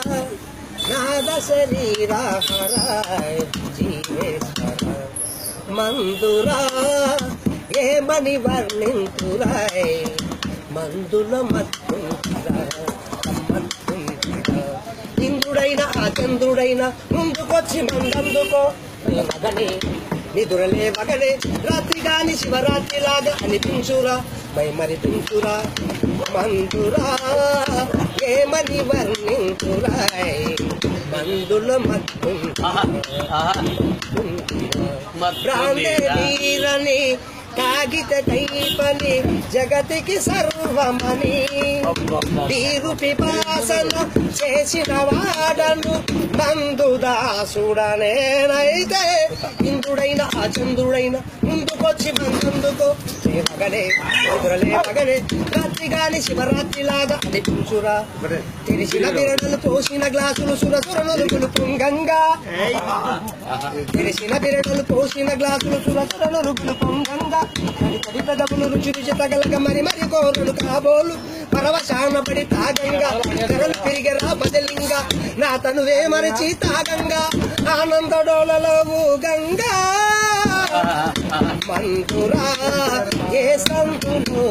నాద శరీరా హరాయ్ జీవేశ్వర మందురా ఏమని వర్ణింతురాయ్ మందుల మత్తుంటురా ఇంద్రుడైన ఆ చంద్రుడైన ముందుకొచ్చి మందందుకో మగనే నిదురలే మగనే రాత్రి గాని శివరాత్రి లాగా అనిపించురా మరి పించురా మందురా ఏమని వర్ణించురాయ్ మందుల మత్తుంటురా వీరని కాగిత దైపని జగతికి సర్వమని తీరు పిపాసన చేసిన వాడను మందుదాసుడనేనైతే ఇంద్రుడైన ఆ చంద్రుడైన ముందుకొచ్చి మందుకో మగనే నిద్రలే మగనే రాత్రి గాని శివరాత్రి లాగా అనిపించురా తెరిసిన బిరడలు పోసిన గ్లాసులు సురసురనులు పొంగంగా తెరిసిన బిరడలు పోసిన గ్లాసులు సురసురనులు పొంగంగా తడి పెదవులు రుచి రుచి తగలక మరి మరి కోరులు కాబోలు పరవశాన పడి తాగంగా తెరలు తిరిగరా బదలింగా నా తనువే మరచి తాగంగా ఆనంద డోలలో గంగా మందురా ఏ సంతులు